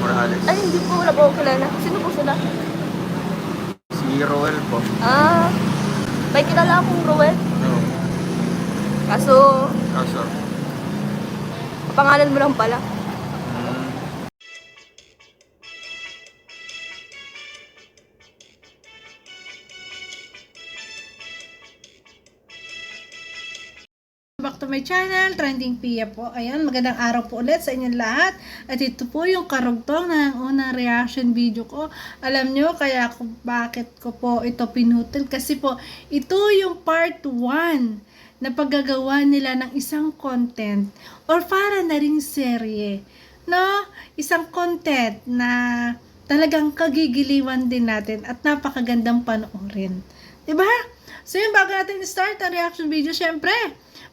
Morales. Ay, hindi po. Wala po ako kilala. Sino po sila? Si Roel po. Ah, may kilala akong Roel. No. Kaso, Kaso. pangalan mo lang pala. Hmm. Back to my channel, Trending Pia po. Ayan, magandang araw po ulit sa inyong lahat. At ito po yung karugtong ng unang reaction video ko. Alam nyo, kaya bakit ko po ito pinutil? Kasi po, ito yung part 1 na paggagawa nila ng isang content or para na ring serye. No? Isang content na talagang kagigiliwan din natin at napakagandang panoorin. Diba? So yun, bago natin start ang reaction video, syempre,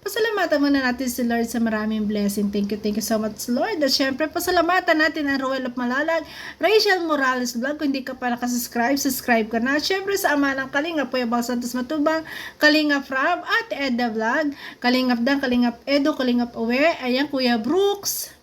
pasalamatan muna natin si Lord sa maraming blessing. Thank you so much, Lord. At syempre, pasalamatan natin ang Roel of Malalag, Rachel Morales Vlog. Kung hindi ka pa nakasubscribe, subscribe ka na. At syempre, sa ama ng Kalingap, Kuya Bal Santos Matubang, Kalingap Rab, at Edda Vlog, Kalingap Dan, Kalingap Edo, Kalingap Uwe, ayan, Kuya Brooks,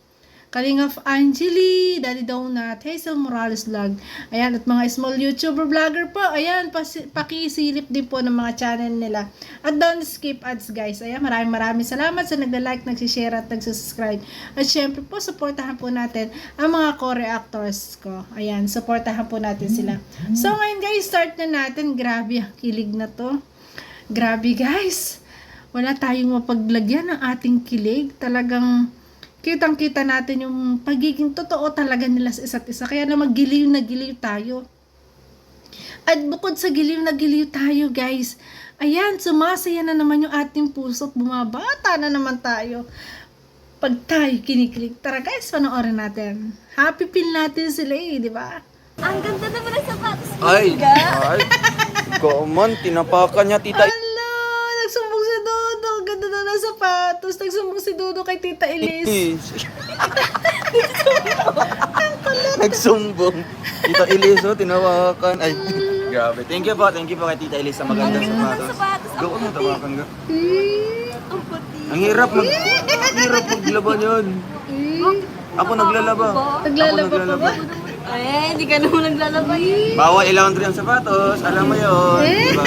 Kalingap Angeli, Daddy Donut, Hazel Morales Vlog. Ayan, at mga small YouTuber vlogger po. Ayan, pakisilip din po ng mga channel nila. At don't skip ads, guys. Ayan, maraming salamat sa nagla-like, nagsishare at nagsubscribe. At syempre po, supportahan po natin ang mga co-reactors ko. Ayan, supportahan po natin sila. So ngayon guys, start na natin. Grabe, ang kilig na to. Grabe guys. Wala tayong mapaglagyan ng ating kilig. Talagang kitang-kita natin yung pagiging totoo talaga nila sa isa't isa. Kaya naman giliw na giliw tayo. At bukod sa giliw na giliw tayo, guys, ayan, sumasaya na naman yung ating puso at bumabata na naman tayo. Pag tayo kinikilig. Tara guys, panoorin natin. Happy feel natin sila di ba? Ang ganda naman ng sapatos. Ay! Kinga. Ay! Gaman, tinapakan niya, tita. Ala, nagsumbong si Dodo. Ang ganda na ng sapatos. Nagsumbong si Dodo kay Tita Elise. Nagsumbong. Tita Elise, oh, tinawakan. Ay, grabe. Thank you po kay Tita Elise sa magandang sapatos. Sapatos. Go, ano, tawakan ka. Ang puti. Ang hirap maglaban yun. Ako naglalaba. Naglalaba Ako pa ba? Ay, hindi ka naman naglalabay. Bawal i-laundry ang sapatos. Alam mo yun. Diba?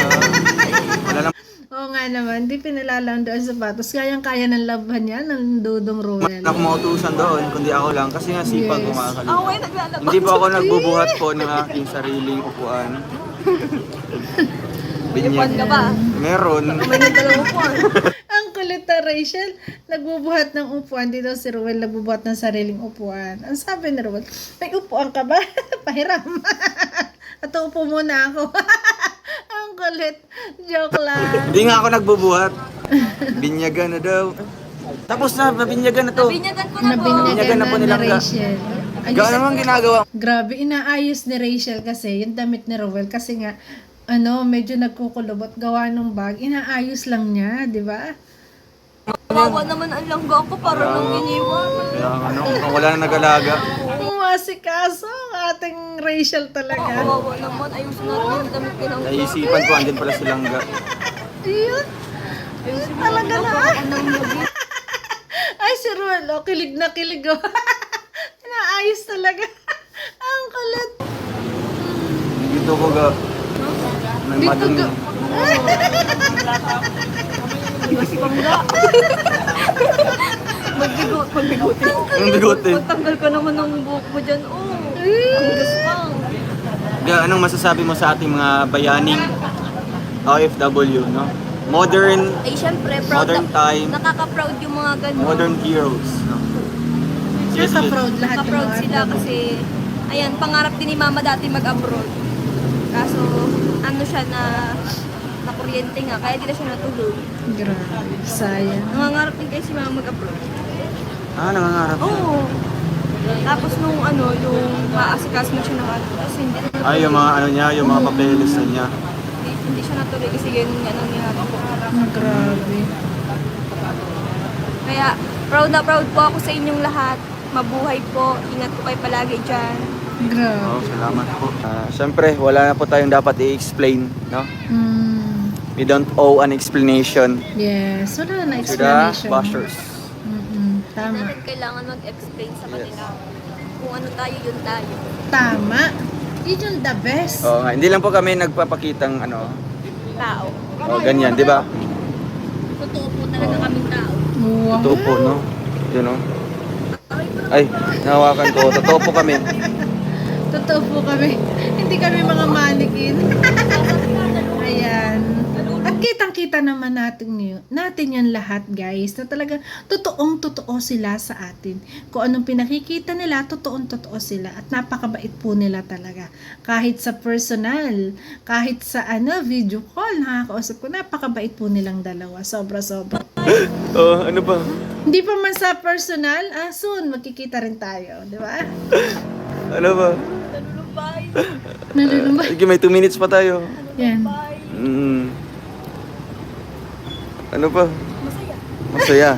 Wala lang. Oo nga naman, di pinalalang doon sa sapatos. Kayang-kaya ng laban niya, ng Dudong Roel. Ako mautusan doon, kundi ako lang. Kasi nga sipag ko mga Ako ay naglalabay. Hindi po ako nagbubuhat po ng aking sariling upuan. Upuan ka ba? Meron. May nagdalawa po. Ang kulit na Rachel, nagbubuhat ng upuan. Dito si Roel, nagbubuhat ng sariling upuan. Ang sabi ni Roel, may upuan ka ba? Pahiram. At upo muna ako. Ang kulit. Joke lang. Hindi nga ako nagbubuhat. Binyagan na daw. Tapos na, nabinyagan na to. Binyagan ko na po. Nabinyagan Binyagan na po na ni nilang Rachel. Gano'n naman ginagawa. Grabe, inaayos ni Rachel kasi, yung damit ni Roel. Kasi nga, medyo nagkukulubot gawa ng bag. Inaayos lang niya, di ba? Kawawa naman ang langga ko para nang iniwan. Kaya ano, kung wala na nag-alaga. Masikaso ang ating Rachel talaga. Kawawa naman. Ayusin natin yung damit ko ng Naisipan ko, andyan pala si Langga. Ayun. Ayusin mo Talaga lang na. ako ng lagi. Ay, si Ruel, kilig na kilig. Inaayos talaga. Ang kulit. Dito ko ga. May Dito madumi. ga. Kasi pangga. Magbigutin. Yung bigote. Magtanggal ka naman ng buhok mo dyan. Oh, ang gaspang. Ga, anong masasabi mo sa ating mga bayaning OFW, no? Modern Ay, syempre, proud Modern time. Nakaka-proud yung mga ganun. modern heroes, no? Naka-proud lahat ng Naka-proud mga sila kasi, ayan, pangarap din ni Mama dati mag-abroad. Kaso, ano siya na kuryente nga, kaya di na siya natuloy. Grabe, sayang. Nangangarap din kayo si Mama mag-abroad. Nangangarap. Oo. Tapos nung yung maasikas mo siya ng kasi hindi na Ay, yung mga ano niya, yung mga papeles na niya. hindi siya natuloy kasi ganun nga nangyari. Grabe. Kaya, proud na proud po ako sa inyong lahat. Mabuhay po. Ingat po kayo palagi dyan. Grabe. Oh, salamat po. Siyempre, wala na po tayong dapat i-explain, no? We don't owe an explanation Yes, wala na to the explanation. bashers. Tama. Natin kailangan mag-explain sa kanila. kung ano tayo, yun tayo. Tama. Yun yung the best. Oo nga, hindi lang po kami nagpapakitang ano, Tao. ganyan, di ba? Totoo po talaga kaming tao. Wow. Totoo po, no? Yun, no? Ay, nahawakan ko. Totoo po kami. Totoo po kami. Hindi kami mga mannequin. Ayan. At kitang-kita naman natin yan lahat, guys, na talaga totoong-totoo sila sa atin. Kung anong pinakikita nila, totoong-totoo sila. At napakabait po nila talaga. Kahit sa personal, kahit sa video call, nakakausap ko, napakabait po nilang dalawa. Sobra-sobra. Oh, ano ba? Hindi pa man sa personal, soon, magkikita rin tayo. Di ba? Ano ba? Nalulumbay. Nalulumba. Sige, may 2 minutes pa tayo. Yan. Ano pa? Masaya. Masaya.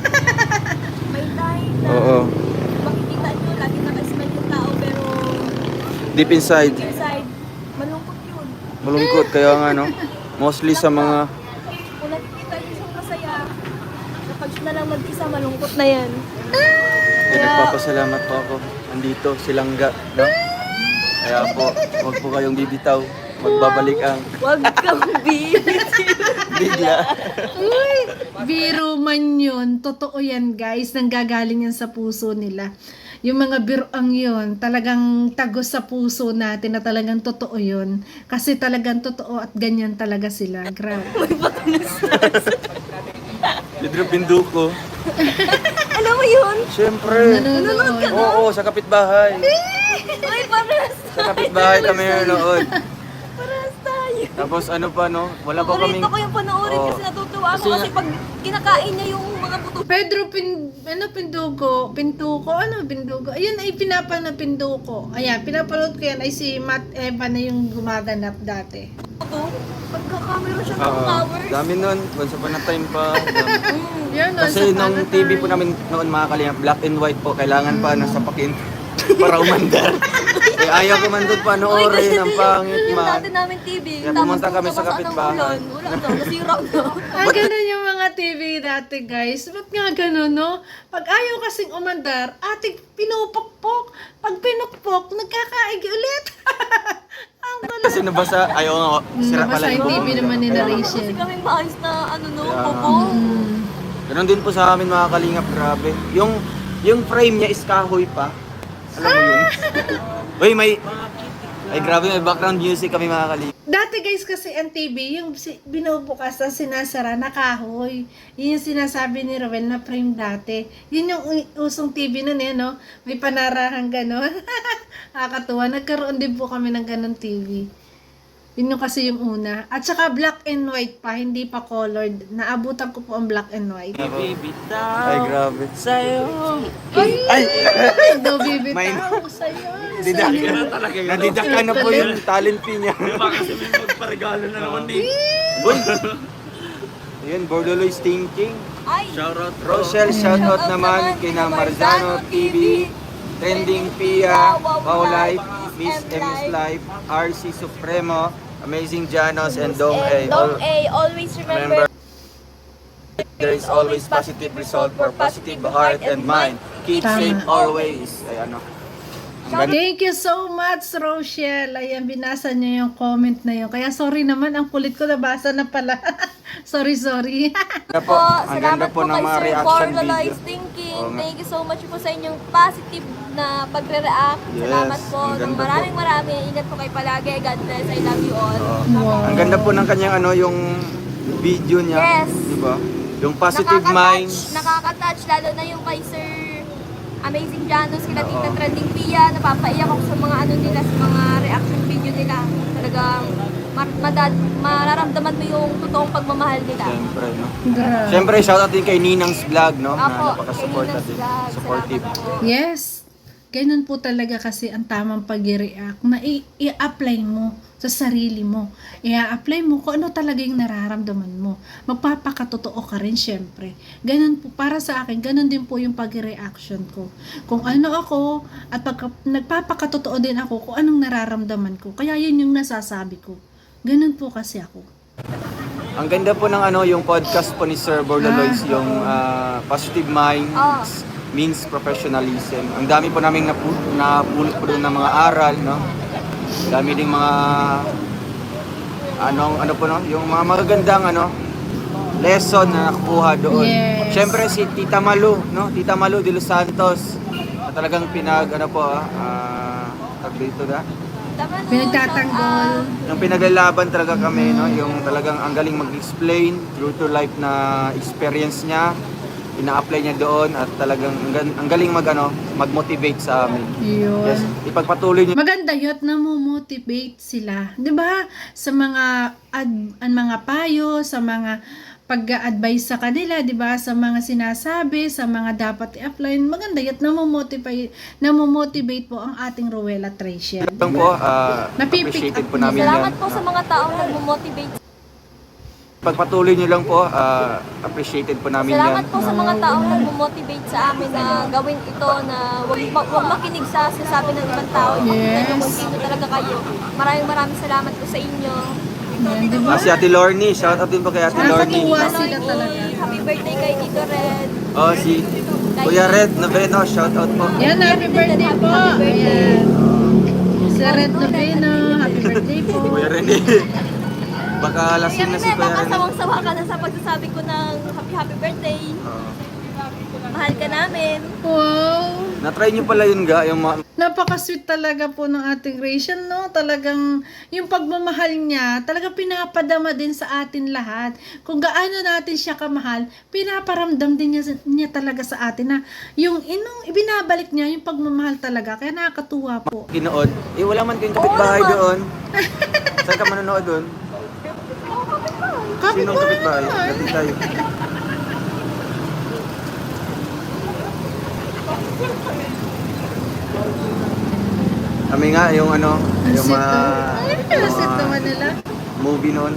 May time na Oo. makikita nyo, lagi nakasmile yung tao, pero Deep inside. inside, malungkot yun. Malungkot. Kaya nga, no? Mostly sa mga... Kung nakikita nyo siyang masaya, kapag siya na lang mag-isa, malungkot na yan. Eh, nagpapasalamat po ako. Andito, silangga, no? Kaya po, huwag po kayong bibitaw. Magbabalik ang Huwag kang bigla. Uy, biro man yun. Totoo yan, guys. Nanggagaling yan sa puso nila. Yung mga biroang yun, talagang tagos sa puso natin na talagang totoo yun. Kasi talagang totoo at ganyan talaga sila. Grabe. Pedro Pinduko. Alam mo yun? Siyempre. Nanonood ka Oo, sa kapitbahay. Ay, paras. Sa kapitbahay kami nanood. Paras tayo. Tapos ano pa, no? Wala pa kaming... Paborito ko yung panoorin Oo. kasi natutuwa ako Kasi kasi pag kinakain niya yung mga buto. Pedro Pinduko, ayun ay pinapal na Pinduko. Ayan, pinapanood ko yan ay si Matt Eva na yung gumaganap dati. Pagkakamera siya ng Oo. powers. Dami nun. Once upon a time pa. Dami. Yan, Kasi nung TV po namin noon mga kalingap, black and white po, kailangan pa nasa pakin para umandar. Eh, ayaw ko man doon panoorin, ang pangit Yung man. dati namin TV. Kaya pumunta kami sa bukas kapitbahay. anong ulan. Wala na, nasira na. Ganun yung mga TV dati, guys. Ba't nga ganun, no? Pag ayaw kasing umandar, ating pinupukpok. Pag pinukpok, nagkakaigi ulit. Ang gulo. Kasi nabasa, ayaw nga, sira pala Nabasa yung TV naman ni Kaya- Rachel. Kasi kami maayos na Kaya- popo. Ganun din po sa amin mga kalingap, grabe. Yung frame niya is kahoy pa. Alam mo yun? Uy, ay grabe, may background music kami mga kalingap. Dati guys kasi ang TV, yung binubukas at sinasara na kahoy. Yun yung sinasabi ni Rowel na frame dati. Yun yung usong TV nun no? May panarahang gano'n. Nakakatuwa. Nagkaroon din po kami ng gano'n TV. Yun yung kasi yung una. At saka black and white pa, hindi pa colored. Naabutan ko po ang black and white. Ay, grabe. Ay! Daw bibitaw May- sa'yo. Nadidak ka na po yung talent fee niya. Kasi may magparegalo na naman din. Uy! Ayun, Bordoloy's Thinking. Ay! Shoutout Rochelle, shoutout naman kina Marzano TV, Trending Pia, Wow Life, Miss Ms Life, RC Supremo, Amazing Janos, and Dong A. Dong A, always remember, There is always positive result for positive heart and mind. Keep Tama. safe always. Ay ano. Ang ganda. Thank you so much, Rochelle. Ayan, binasa niyo yung comment na yun. Kaya sorry naman, ang kulit ko nabasa na pala. sorry. po. Ang ganda salamat po ng mga kay Sir reaction video. Borloloy's Thinking. Oo nga. Thank you so much po sa inyong positive na pagre-react. Yes, Salamat po. ang ganda po. Maraming. Ingat po kayo palagi. God bless. I love you all. Wow. Ang ganda po ng kanyang yung video niya. Yes. Di ba? Yung positive minds. Nakaka-touch. Lalo na yung kay Sir Amazing Janos, kila Tita Oo. Trending Pia. Napapaiyak ako sa mga nila, sa mga reaction video nila. Talagang mararamdaman mo yung totoong pagmamahal nila. Siyempre, no? Grabe. Siyempre, shoutout din kay Ninang's Vlog, no? Apo, Na napaka-support kay Ninang's natin. Vlog. Supportive. Salamat po. Yes. Ganun po talaga kasi ang tamang pag-react na i-apply mo sa sarili mo. I-apply mo kung ano talaga yung nararamdaman mo. Magpapakatotoo ka rin syempre. Ganun po, para sa akin, ganun din po yung pag-reaction ko. Kung ano ako, at nagpapakatotoo din ako kung anong nararamdaman ko. Kaya yun yung nasasabi ko. Ganun po kasi ako. Ang ganda po ng yung podcast po ni Sir Borloloy's, yung Positive Minds. means professionalism. Ang dami po naming napulot po doon ng mga aral, no? Dami ding mga ano po, no? Yung mga magagandang lesson na nakukuha doon. Yes. Siyempre si Tita Malu, no? Tita Malu de Los Santos, na talagang tag dito na. Tama na, Pinagtatanggol. Yung pinaglalaban talaga kami, no? Yung talagang ang galing mag-explain, true to life na experience niya, ina-apply niya doon at talagang ang galing mag-motivate sa amin. Yun. Yes, ipagpatuloy niyo. Maganda yun na mo-motivate sila. 'Di ba? Sa mga mga payo, sa mga pag-advise sa kanila, 'di ba? Sa mga sinasabi, sa mga dapat i-apply. Maganda yun na mo-motivate po ang ating Rowella Tracia. Ito po, Napipick appreciated up po niya. namin yan. Salamat po sa mga taong nagmo-motivate. Pagpatuloy niyo lang po, appreciated po namin yan. Salamat po sa mga taong nagmo-motivate sa amin na gawin ito, na huwag makinig sa sinasabi ng ibang tao. Ipakita nyo kung sino talaga kayo. Maraming salamat po sa inyo. Yan, 'di ba? Si Ate Lorny, shout out din po kay Ate Lorny. Nakakatuwa sila talaga. Happy birthday kay Tito Red. Oh, si Kuya Red Noveno, shout out po. Yan, happy birthday po. Ayan. Sa Red Noveno, happy birthday po. Kuya Rene. Baka lasing na si Siyempre, Kuya baka Rene. sawang-sawa ka na sa pagsasabi ko ng happy birthday. Mahal ka namin. Wow. Na-try niyo pala yun yung Napaka-sweet talaga po ng ating Rachel, no? Talagang yung pagmamahal niya, talagang pinapadama din sa atin lahat. Kung gaano natin siya kamahal, pinaparamdam din niya talaga sa atin na yung ibinabalik niya yung pagmamahal talaga. Kaya nakakatuwa po. kinood. Wala man kayong kapitbahay doon. Saan ka manonood doon? Sinong kapitbahay? Lapit tayo. Kami nga, yung yung mga Sweet naman nila. movie noon.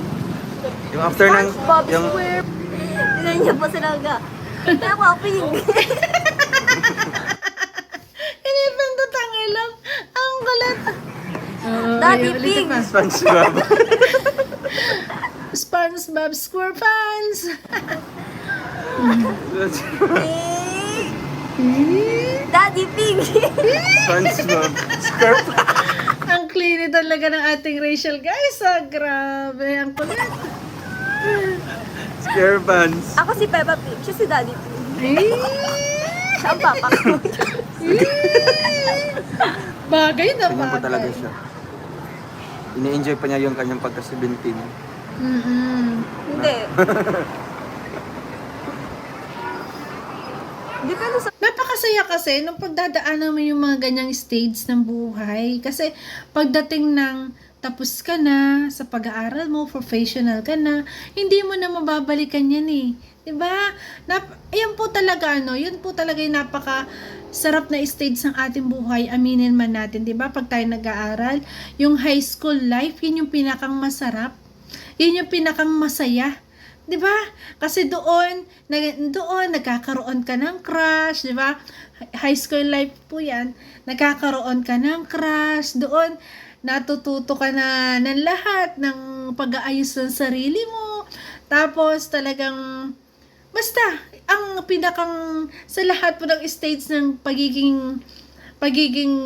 Yung after ng, Bob yung, Square. Tignan niyo po sila ga. Tama, pink. Inipindot ang ilong. Ang kulit. Daddy Pig. SpongeBob. SpongeBob SquarePants. Daddy Pig. SpongeBob. SquarePants. Ang clean talaga ng ating Rachel, guys. Ah, grabe. Ang kulit. SquarePants. Ako si Peppa Pig. Siya si Daddy Pig. Siya ang papa ko. Bagay na Ganyan po bagay. talaga siya. Ini-enjoy pa niya yung kanyang pagka-17. Hindi. Depende sa... Napakasaya kasi nung pagdadaanan mo yung mga ganyang stage ng buhay. Kasi pagdating ng tapos ka na sa pag-aaral mo, professional ka na, hindi mo na mababalikan yan eh. Diba? Yan po talaga yun po talaga yung sarap na stage ng ating buhay, aminin man natin, 'di ba? Pag tayo nag-aaral, yung high school life, yun yung pinakang masarap. Yun yung pinakang masaya. 'Di ba? Kasi doon nagkakaroon ka ng crush, 'di ba? High school life po 'yan. Nagkakaroon ka ng crush, doon natututo ka na ng lahat ng pag-aayos ng sarili mo. Tapos talagang basta, ang pinakang sa lahat po ng stage ng pagiging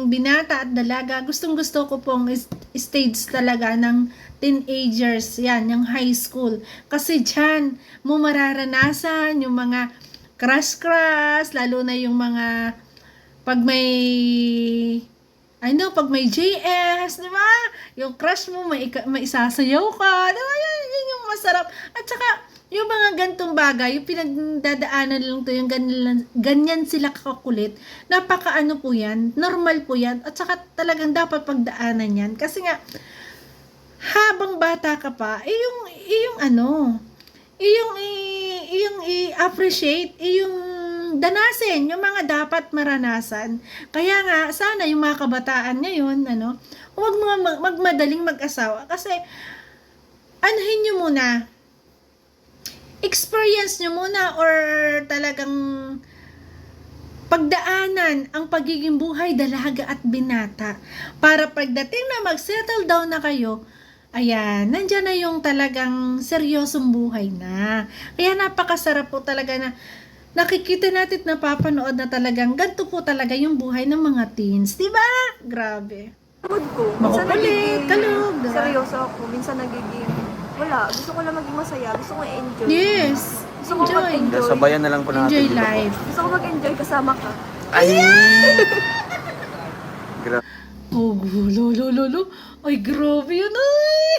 binata at dalaga, gustong-gusto ko pong stage talaga ng teenagers, yan, yung high school. Kasi dyan, mo mararanasan yung mga crush, lalo na yung mga pag may JS, di ba? Yung crush mo, may isasayaw ka, di ba? Yun yung masarap. At saka, yung mga gantong bagay, yung pinagdadaanan lang to, yung ganyan sila kakakulit, napakaano po yan, normal po yan, at saka talagang dapat pagdaanan yan. Kasi nga, habang bata ka pa, i-appreciate, yung danasin, yung mga dapat maranasan. Kaya nga, sana yung mga kabataan ngayon, huwag magmadaling mag-asawa, kasi, anuhin nyo muna, experience nyo muna or talagang pagdaanan ang pagiging buhay dalaga at binata para pagdating na mag-settle down na kayo, ayan, nandyan na yung talagang seryosong buhay na. Kaya napakasarap po talaga na nakikita natin at napapanood na talagang ganito po talaga yung buhay ng mga teens. Diba? Grabe. Pagod ko. Minsan Makukulit, kalog, diba? seryoso ako. Minsan nagiging, wala. Gusto ko lang maging masaya. Gusto ko i-enjoy. Yes. Gusto ko Enjoy. mag-enjoy. Sabayan na lang po natin. Enjoy dito po. life. Gusto ko mag-enjoy kasama ka. Ay! Grabe. Oh, lo. Ay, grabe yun. Ay.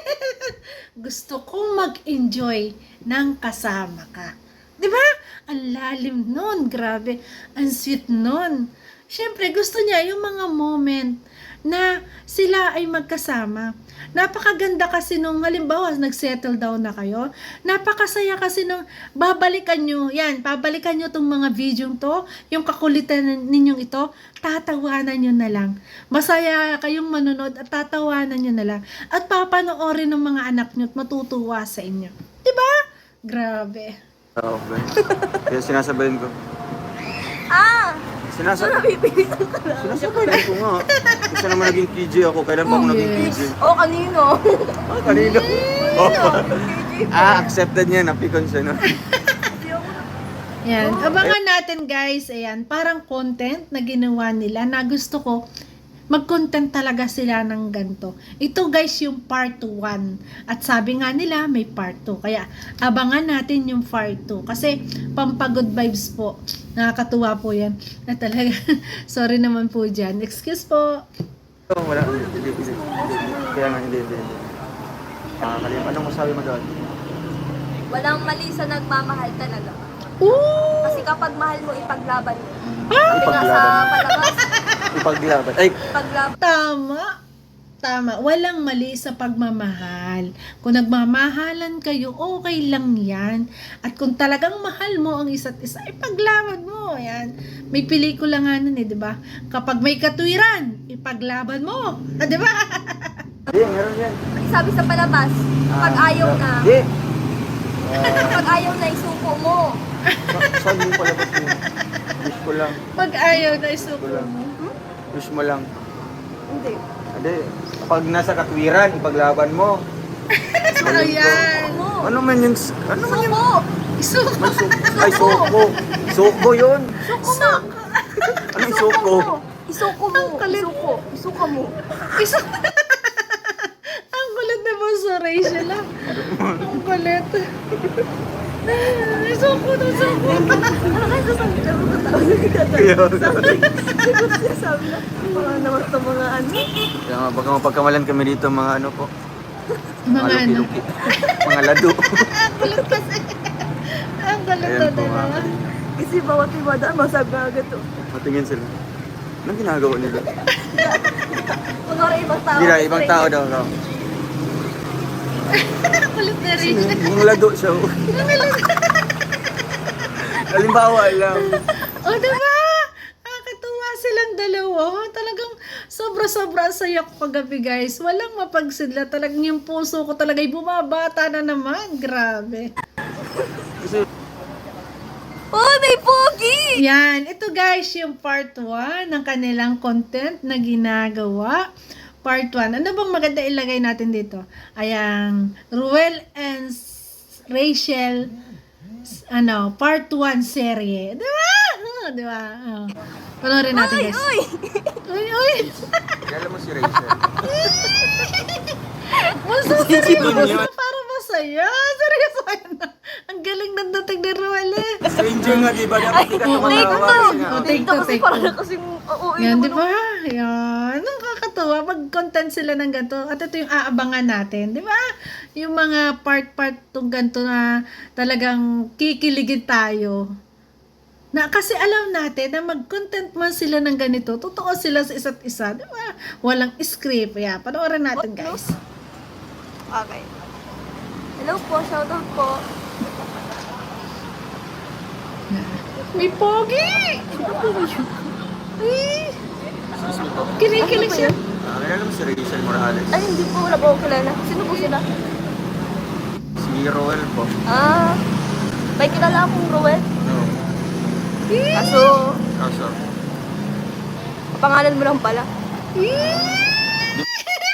Gusto ko mag-enjoy ng kasama ka. Diba? Ang lalim nun. Grabe. Ang sweet nun. Siyempre, gusto niya yung mga moment na sila ay magkasama. Napakaganda kasi nung halimbawa nag-settle down na kayo. Napakasaya kasi nung babalikan nyo, yan, babalikan nyo tong mga video to, yung kakulitan ninyong ito, tatawanan nyo na lang. Masaya kayong manonood at tatawanan nyo na lang. At papanoorin ng mga anak nyo at matutuwa sa inyo. Diba? Grabe. Okay. Kaya sinasabayan ko. Ah! Sinasabayan ko nga. Kasi naman naging KJ ako. Kailan pa ako naging KJ? Oh, kanino? Kanino? Accepted niya. Napikon siya, no? Yan. Abangan natin guys. Ayan. Parang content na ginawa nila na gusto ko mag-content talaga sila ng ganito. Ito guys yung part 1. At sabi nga nila may part 2. Kaya abangan natin yung part 2. Kasi pampagood vibes po. Nakakatuwa po yan. Na talaga. Sorry naman po dyan. Excuse po. Wala. Hindi. Kaya nga hindi. Kalim, anong masabi mo doon? Walang mali sa nagmamahal talaga. Ooh! Kasi kapag mahal mo, ipaglaban mo. Sabi nga sa palabas, Ipaglaban. Ay! ipaglaban. Tama. Walang mali sa pagmamahal. Kung nagmamahalan kayo, okay lang yan. At kung talagang mahal mo ang isa't isa, ipaglaban mo. Yan. May pelikula nga nun di ba? Kapag may katwiran, ipaglaban mo. Di ba? Hindi, meron yan. Sabi sa palabas, pag ayaw na, Hindi. pag ayaw na, isuko mo. Sabi mo pala kasi. Wish ko lang. Pag ayaw na isuko Wala. mo. Wish mo lang. Hindi. Hindi. Kapag nasa katwiran, ipaglaban mo. Ayan. Mo. Ano man yung... Ano man yung... Suko. Isuko. Ay, soko. Soko yun. Suko mo. Ano yung soko? Isuko mo. Isuko. Isuko mo. Isuko. Ang kulit na po sa Rachel ah. Ang kulit. Isuko na suko. Ano kayo sasabi ka mo sabi na, mga naman ito mga ano. Kaya nga, baka mapagkamalan kami dito mga ano po. Mga ano. luki-luki. Mga lado. Ang kulit kasi. Ang kulit Ayan na po, mga dalawa. Kasi bawat iba daan, masabi ka agad to. Matingin sila. Anong ginagawa nila? Kunwari ibang tao. Hindi ibang tao daw. No? Ang kulit na rin. Mga lado siya. Oh. Halimbawa lang. O diba? Nakakatuwa silang dalawa. Talagang sobra-sobra ang saya ko kagabi guys. Walang mapagsidla. Talagang yung puso ko talaga'y bumabata na naman. Grabe. Kasi Oh, may pogi! Yan. Ito guys yung part 1 ng kanilang content na ginagawa. Part 1. Ano bang maganda ilagay natin dito? Ayan. Ruel and Rachel part 1 serye. Diba? Diba? Panoorin natin guys. Uy! Kaya mo si Rachel. Masa seryoso? Para masaya. Seryoso yan. Ang galing ng dating ni Ruel eh. Stranger nga, di ba? Dapat di ka tumatawa. Take to, take Parang to. kasing, oo, Yan, di ba? Yan. Nakakatawa. Mag-content sila ng ganito. At ito yung aabangan natin. Di ba? Yung mga part-part tong ganito na talagang kikiligin tayo. Na kasi alam natin na mag-content man sila ng ganito, totoo sila sa isa't isa. Di ba? Walang script. Yan. Panoorin natin, guys. Okay. Hello po, shoutout po. May pogi! Ay! Kinikilig siya. Kailan mo si Rachel Morales? Ay, hindi po, wala po ako kilala. Sino po sila? Si Roel po. Ah, may kilala akong Ruel. No. Kaso, Kaso. pangalan mo lang pala.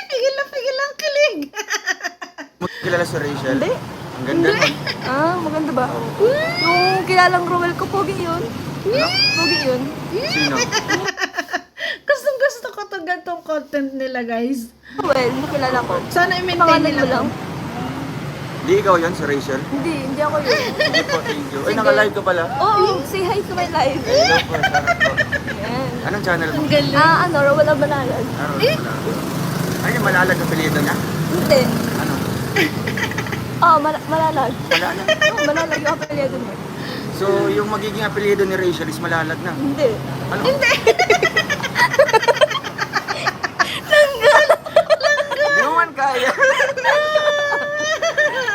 Pigil lang kilig. Mo kilala si Rachel? Hindi. Ang ganda nun. Ah, maganda ba? Yung kilalang Ruel ko, pogi yun. Pogi yun. Sino? Gustong gusto ko itong gantong content nila, guys. Ruel, nakilala ko. Sana i-maintain Pangalan nila mo lang. to. Di ikaw yun, si Rachel? Hindi ako yun. Hindi po, thank you. Ay, naka-live ka pala. Oo, say hi to my live. Hello po, sarap po. Yan. Anong channel mo? Ang galing. Ano, Ruel ang banalan. Ay, yung malalag ang apelyido niya? Hindi. Ano? Malalag. Malalag? Oo, malalag yung apelyido mo. So, yung magiging apelyido ni Rachel is malalag na. Hindi. Ano? Di mo man kaya.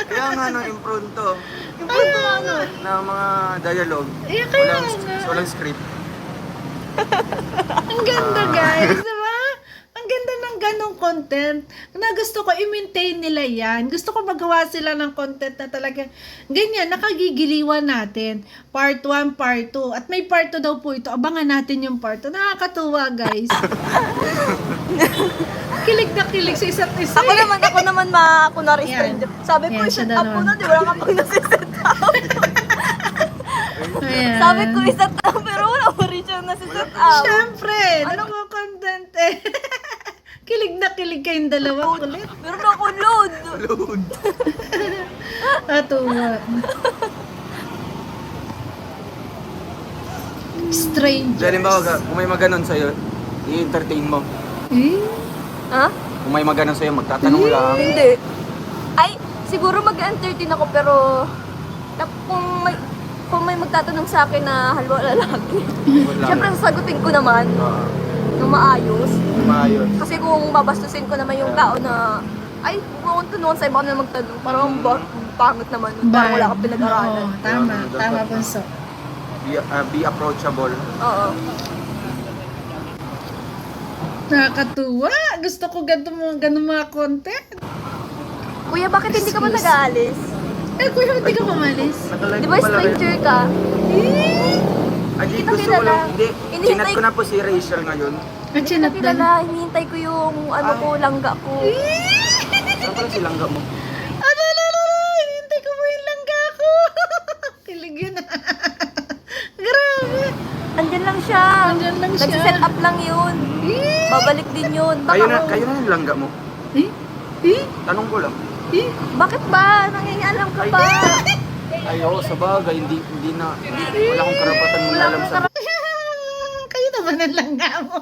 Kaya nga, no, impronto. Ano ano? Na mga dialogue. Eh, kaya Walang, nga. walang script. Ang ganda, guys. Diba? Ang ganda ng ganong content. Na gusto ko, i-maintain nila yan. Gusto ko magawa sila ng content na talagang ganyan, nakagigiliwan natin. Part 1, part 2. At may part 2 daw po ito. Abangan natin yung part 2. Nakakatuwa, guys. Kilig na kilig sa isa't isa. Ako naman ako na restrained. Sabi ko, Yan, siya set up na ko naman. na, di ba kapag nasiset up? Ayan. Sabi ko, iset up, pero wala pa rin siya nasiset up. Siyempre, nagko-content eh. Kilig na kilig kayong dalawa. Kulit. Meron ako load. Load. Katuwa. Strange. So, halimbawa, kung may maganon sa'yo, i-entertain mo. Eh? Ha? Kung may maganon sa'yo, magtatanong lang. Hindi. Ay, siguro mag-entertain ako, pero kung may magtatanong sa akin na halwa lalaki, Wala. syempre sasagutin ko naman Ah, ng maayos. maayos. Kasi kung babastusin ko naman yung tao na, ay, huwag akong tunungan sa'yo, baka na magtanong. Parang pangit naman. Parang wala kang pinag-aralan. Oo, tama. Tama, Bunso. Be approachable. Oo. Nakakatuwa. Gusto ko ganun mga content. Kuya, bakit hindi ka ba nag-aalis? Eh, kuya, hindi ka pumalis. Nakalive Di ba ko pala rin. stranger ka? Ay, Hindi di, kita gusto ko kilala. lang. Hindi, Hinihintay- sinat ko na po si Rachel ngayon. At Hindi sinat kita kilala. Hinihintay ko yung ano ko, langga ko. Saan pala si Langga mo? Ano, hindi ko mo yung langga ko. Kilig yun. Grabe. Andyan lang siya. Andyan lang siya. Nag-set up lang yun. Babalik din yun. Kayo na, Baka- kayo na yung Langga mo. Eh? Eh? Tanong ko lang. Eh? Bakit ba? Nangingialam ka ba? Ay, oo, sa bagay, hindi na, wala akong karapatan mong alam sa... Kayo naman ang langga mo.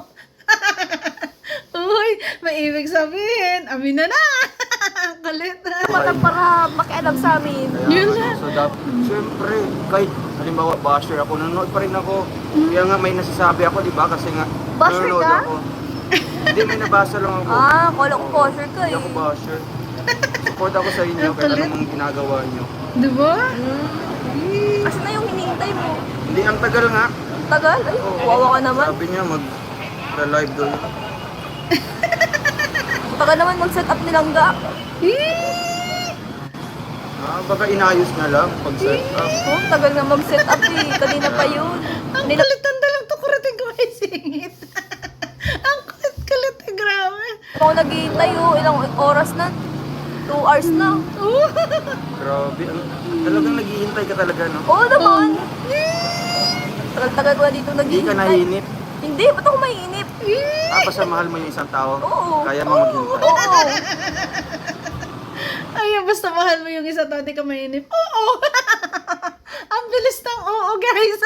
Uy, may ibig sabihin. Amin na na. Kulit na. Mata para makialam sa amin. Yun Kaya, na. so, syempre, kahit, halimbawa, basher ako, nanonood pa rin ako. Kaya nga may nasasabi ako, di ba? Kasi nga, Basher nanonood ka? ako. Hindi, may nabasa lang ako. Kala ko posher ka Hindi eh. ako basher. Support ako sa inyo, Ang kahit kulit. anong ginagawa nyo. Di ba? Kasi na yung hinihintay mo. Hindi, ang tagal nga. Tagal? Ay, wawa ka naman. Sabi niya, mag-live doon. Tagal naman mag-set up ni Langga. Baka inayos na lang pag-set up. Oh, tagal na mag-set up eh. Kanina pa yun. Ang kulitan na lang to kurating ko may singit. Ang kulit eh, grabe. Ako naghihintay oh. Ilang oras na. 2 hours na. Grabe. Talagang naghihintay ka talaga, no? Oo naman. Tagal-tagal ko na dito Hindi naghihintay. ka nahinip. Hindi, ba't ako mainip? Basta mahal mo yung isang tao. Oo. Kaya mo maghintay. Oo. Ay, basta mahal mo yung isa to, di ka mainip. Oo. Ang bilis ng oo, guys.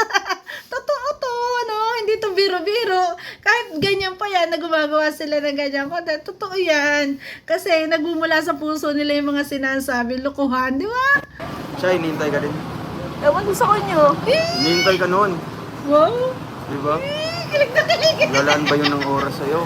Totoo to, no? Hindi to biro-biro. Kahit ganyan pa yan, na gumagawa sila ng ganyan content. Totoo yan. Kasi nagmumula sa puso nila yung mga sinasabi, lokohan, di ba? Siya, hinihintay ka din. Ewan ko sa kanyo. Hinihintay ka noon. Wow. Di ba? Kilig na kilig. Lalaan ba yun ng oras sa'yo?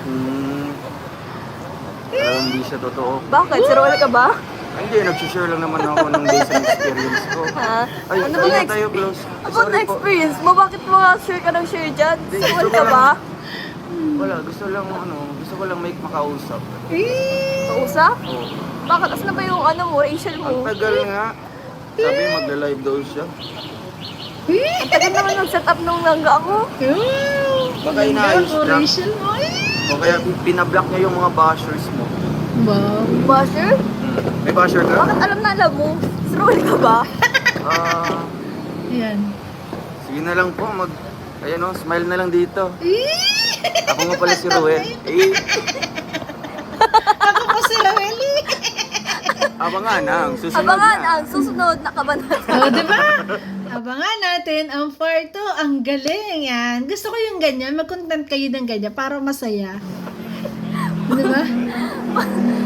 Parang hindi siya totoo. Bakit? Sirwal ka ba? Ay, hindi, nag-share lang naman ako ng days and experience ko. Ha? Ay, Ano hindi ba na tayo close. About Sorry na po. experience mo, bakit mo share ka ng share dyan? Hindi, Sirwal gusto ka ko ba? Wala, gusto ko lang may makausap. Kausap? Oo. Bakit? Asan na ba yung ano mo, Rachel Ang mo? tagal nga. Sabi, magla-live daw siya. Ang tagal naman mag-set up nung Langga ako. Baka inaayos lang. Rachel mo. O kaya pinablock niya yung mga bashers mo. Wow. Basher? May basher ka? Bakit alam mo? Roel ka ba? Ah, Ayan. sige na lang po, ayan o, smile na lang dito. Eh! Ako nga pala si Ruel. Eh, Ako po si Roeli. abangan ang susunod Abangan na. ang susunod na kabanata. O, di ba? Abangan natin ang part 2. Ang galing yan. Gusto ko yung ganyan. Mag-content kayo ng ganyan para masaya. Di ba?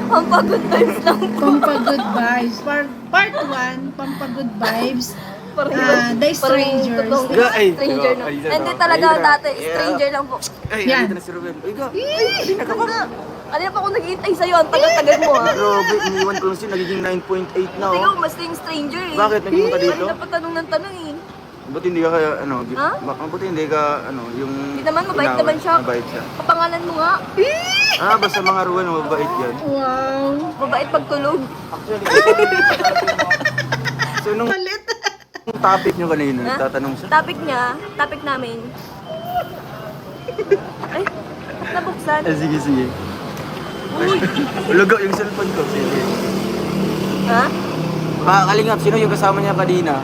Pampagod vibes lang po. Pampagood vibes. Part 1, pampagood vibes. The Parang Strangers. totoong Ay, stranger, no? ay, Hindi ay, talaga ay, dati, yeah. stranger lang po. Ay, Yan. nandito na si Ruel. Uy, ka. Hindi na ka ba? Kanina pa ako nag-iintay sa'yo, ang tagal-tagal mo ha. Grabe, iniwan ko lang siya, nagiging 9.8 na Ikaw, oh. mas yung stranger eh. Bakit? Naging ka dito? Kanina pa tanong ng tanong eh. Buti hindi ka kaya, ano, Ha? buti hindi ka, ano, yung... Hindi naman, mabait inaway. naman siya. Mabait siya. Kapangalan mo nga. Ah, basta mga Ruel, mabait yan. Wow. Mabait pagtulog. Actually, so nung Palit. topic nyo kanina, Ha? tatanong siya. Topic namin. Ay, nabuksan. Sige, sige. Uy! Ulago yung cellphone ko. Sige. Ha? Kalingap, sino yung kasama niya kanina?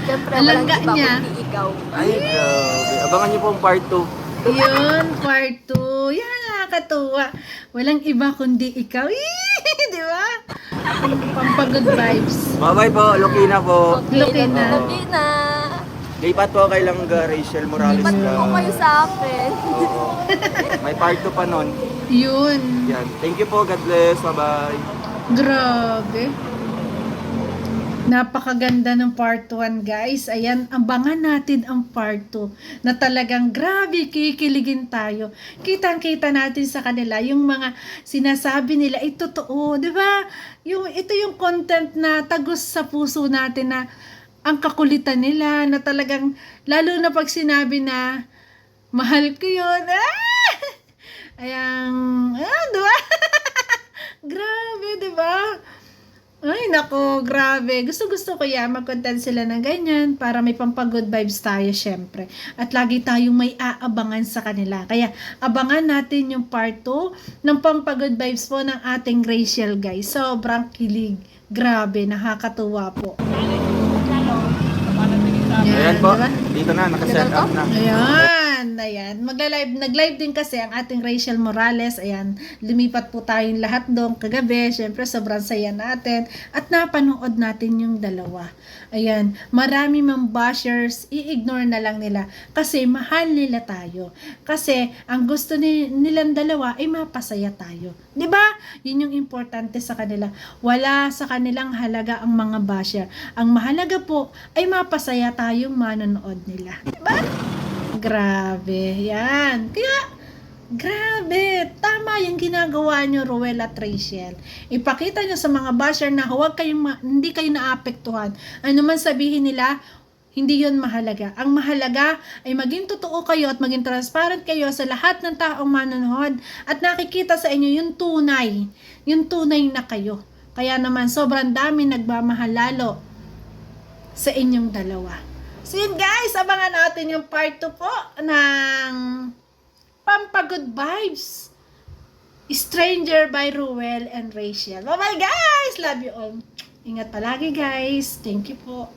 Siyempre, Ang walang langga iba niya. kundi ikaw. Ay, grabe. Abangan niyo po ang part 2. Yun, part 2. Yan, nakakatuwa. Walang iba kundi ikaw. Di ba? Pampagood vibes. Bye-bye po, Lokina po. Looking na. Lagi na. Lipat po kay Langga, Rachel Morales Ba't ka. po kayo sa akin? Oo. May part 2 pa nun. Yun. Yan. Thank you po. God bless. Bye-bye. Grabe. Napakaganda ng part 1, guys. Ayan, abangan natin ang part 2 na talagang grabe, kikiligin tayo. Kitang-kita natin sa kanila yung mga sinasabi nila, ay totoo, di ba? Ito yung content na tagos sa puso natin na ang kakulitan nila na talagang, lalo na pag sinabi na mahal ko yun. Ayan, di ba? Grabe, di ba? Ay, nako, grabe. Gusto ko yan. Mag-content sila ng ganyan para may pampagood vibes tayo, syempre. At lagi tayong may aabangan sa kanila. Kaya, abangan natin yung part 2 ng pampagood vibes po ng ating Rachel, guys. Sobrang kilig. Grabe, nakakatuwa po. Ayan po. diba? Dito na. Nakaset up na. Ayan. Nag-live din kasi ang ating Rachel Morales. Ayan, lumipat po tayong lahat doon kagabi. Siyempre, sobrang saya natin. At napanood natin yung dalawa. Ayan, marami mang bashers, i-ignore na lang nila. Kasi mahal nila tayo. Kasi, ang gusto nilang dalawa ay mapasaya tayo. 'Di ba? Yun yung importante sa kanila. Wala sa kanilang halaga ang mga basher. Ang mahalaga po ay mapasaya tayong manonood nila. Diba? Grabe. Yan. Kaya, grabe. Tama yung ginagawa nyo, Ruel at Rachel. Ipakita nyo sa mga basher na huwag kayong hindi kayo naapektuhan. Ano man sabihin nila, hindi yun mahalaga. Ang mahalaga ay maging totoo kayo at maging transparent kayo sa lahat ng taong manonood at nakikita sa inyo yung tunay na kayo. Kaya naman sobrang dami nagmamahal lalo sa inyong dalawa. So yun guys, abangan natin yung part 2 po ng Pampagood Vibes. Stranger by Ruel and Rachel. Bye bye guys! Love you all. Ingat palagi guys. Thank you po.